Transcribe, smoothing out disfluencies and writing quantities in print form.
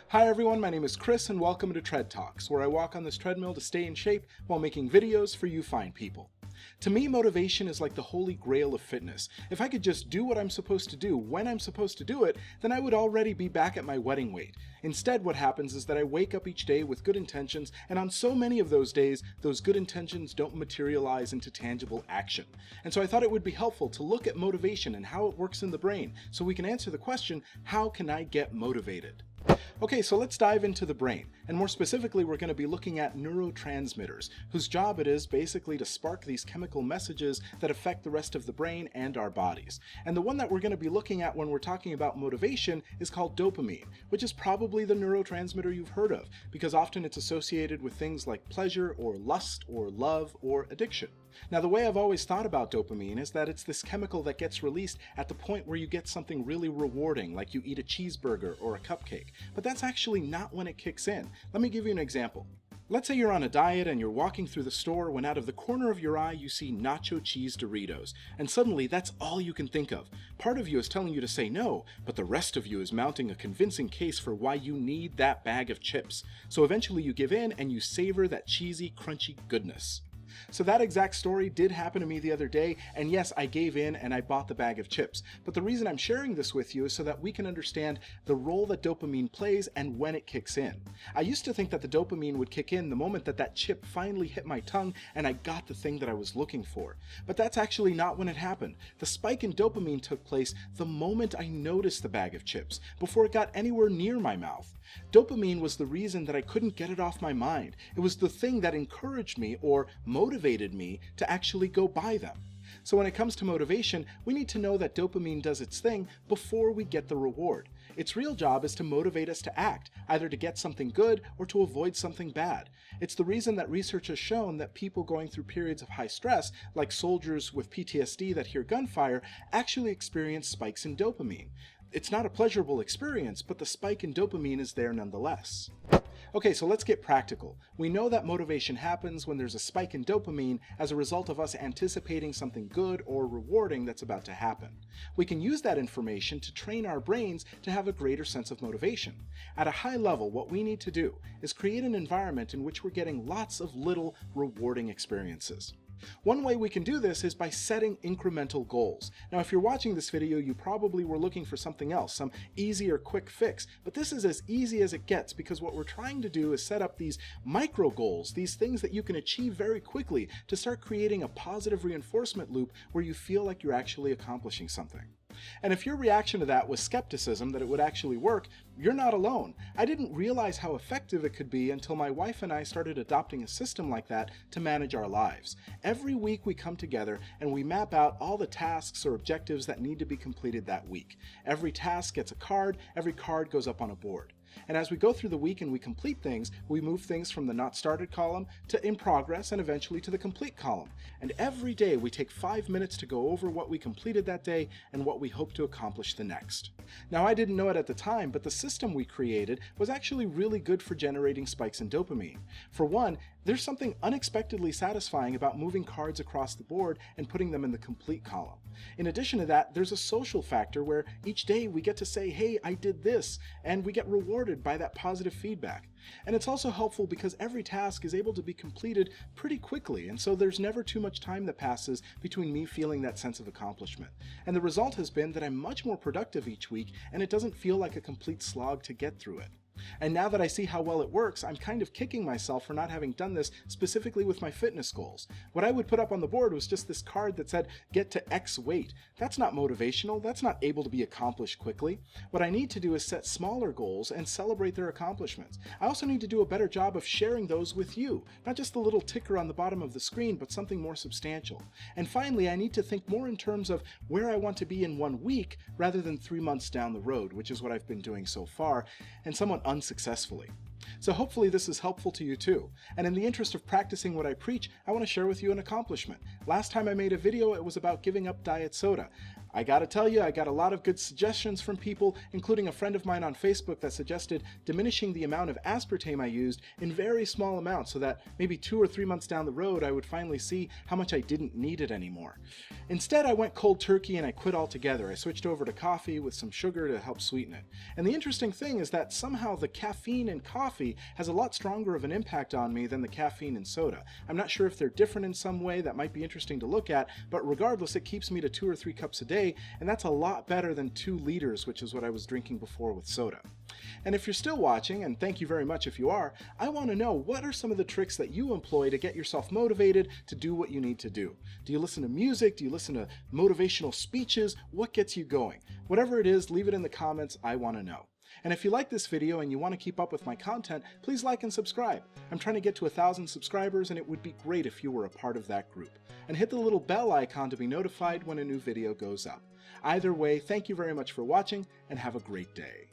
Hi everyone, my name is Chris and welcome to Tread Talks, where I walk on this treadmill to stay in shape while making videos for you fine people. To me, motivation is like the holy grail of fitness. If I could just do what I'm supposed to do when I'm supposed to do it, then I would already be back at my wedding weight. Instead, what happens is that I wake up each day with good intentions, and on so many of those days, those good intentions don't materialize into tangible action. And so I thought it would be helpful to look at motivation and how it works in the brain, so we can answer the question, how can I get motivated? Okay, so let's dive into the brain, and more specifically we're going to be looking at neurotransmitters, whose job it is basically to spark these chemical messages that affect the rest of the brain and our bodies. And the one that we're going to be looking at when we're talking about motivation is called dopamine, which is probably the neurotransmitter you've heard of, because often it's associated with things like pleasure or lust or love or addiction. Now, the way I've always thought about dopamine is that it's this chemical that gets released at the point where you get something really rewarding, like you eat a cheeseburger or a cupcake. But that's actually not when it kicks in. Let me give you an example. Let's say you're on a diet and you're walking through the store when out of the corner of your eye you see nacho cheese Doritos, and suddenly that's all you can think of. Part of you is telling you to say no, but the rest of you is mounting a convincing case for why you need that bag of chips. So eventually you give in and you savor that cheesy, crunchy goodness. So that exact story did happen to me the other day, and yes, I gave in and I bought the bag of chips. But the reason I'm sharing this with you is so that we can understand the role that dopamine plays and when it kicks in. I used to think that the dopamine would kick in the moment that that chip finally hit my tongue and I got the thing that I was looking for. But that's actually not when it happened. The spike in dopamine took place the moment I noticed the bag of chips, before it got anywhere near my mouth. Dopamine was the reason that I couldn't get it off my mind. It was the thing that encouraged me or motivated me to actually go buy them. So when it comes to motivation, we need to know that dopamine does its thing before we get the reward. Its real job is to motivate us to act, either to get something good or to avoid something bad. It's the reason that research has shown that people going through periods of high stress, like soldiers with PTSD that hear gunfire, actually experience spikes in dopamine. It's not a pleasurable experience, but the spike in dopamine is there nonetheless. Okay, so let's get practical. We know that motivation happens when there's a spike in dopamine as a result of us anticipating something good or rewarding that's about to happen. We can use that information to train our brains to have a greater sense of motivation. At a high level, what we need to do is create an environment in which we're getting lots of little rewarding experiences. One way we can do this is by setting incremental goals. Now, if you're watching this video, you probably were looking for something else, some easy or quick fix, but this is as easy as it gets because what we're trying to do is set up these micro goals, these things that you can achieve very quickly to start creating a positive reinforcement loop where you feel like you're actually accomplishing something. And if your reaction to that was skepticism that it would actually work, you're not alone. I didn't realize how effective it could be until my wife and I started adopting a system like that to manage our lives. Every week we come together and we map out all the tasks or objectives that need to be completed that week. Every task gets a card, every card goes up on a board. And as we go through the week and we complete things, we move things from the not started column to in progress and eventually to the complete column. And every day we take 5 minutes to go over what we completed that day and what we hope to accomplish the next. Now, I didn't know it at the time, but the system we created was actually really good for generating spikes in dopamine. For one, there's something unexpectedly satisfying about moving cards across the board and putting them in the complete column. In addition to that, there's a social factor where each day we get to say, hey, I did this, and we get rewarded by that positive feedback. And it's also helpful because every task is able to be completed pretty quickly, and so there's never too much time that passes between me feeling that sense of accomplishment. And the result has been that I'm much more productive each week, and it doesn't feel like a complete slog to get through it. And now that I see how well it works, I'm kind of kicking myself for not having done this specifically with my fitness goals. What I would put up on the board was just this card that said, get to X weight. That's not motivational. That's not able to be accomplished quickly. What I need to do is set smaller goals and celebrate their accomplishments. I also need to do a better job of sharing those with you, not just the little ticker on the bottom of the screen, but something more substantial. And finally, I need to think more in terms of where I want to be in 1 week rather than 3 months down the road, which is what I've been doing so far, and somewhat unsuccessfully. So hopefully this is helpful to you too. And in the interest of practicing what I preach, I want to share with you an accomplishment. Last time I made a video, it was about giving up diet soda. I gotta tell you, I got a lot of good suggestions from people, including a friend of mine on Facebook that suggested diminishing the amount of aspartame I used in very small amounts so that maybe 2 or 3 months down the road I would finally see how much I didn't need it anymore. Instead, I went cold turkey and I quit altogether. I switched over to coffee with some sugar to help sweeten it. And the interesting thing is that somehow the caffeine in coffee has a lot stronger of an impact on me than the caffeine in soda. I'm not sure if they're different in some way that might be interesting to look at, but regardless, it keeps me to 2 or 3 cups a day, and that's a lot better than 2 liters, which is what I was drinking before with soda. And if you're still watching, and thank you very much if you are, I want to know, what are some of the tricks that you employ to get yourself motivated to do what you need to do? Do you listen to music? Do you listen to motivational speeches? What gets you going? Whatever it is, leave it in the comments. I want to know. And if you like this video and you want to keep up with my content, please like and subscribe. I'm trying to get to 1,000 subscribers, and it would be great if you were a part of that group. And hit the little bell icon to be notified when a new video goes up. Either way, thank you very much for watching, and have a great day.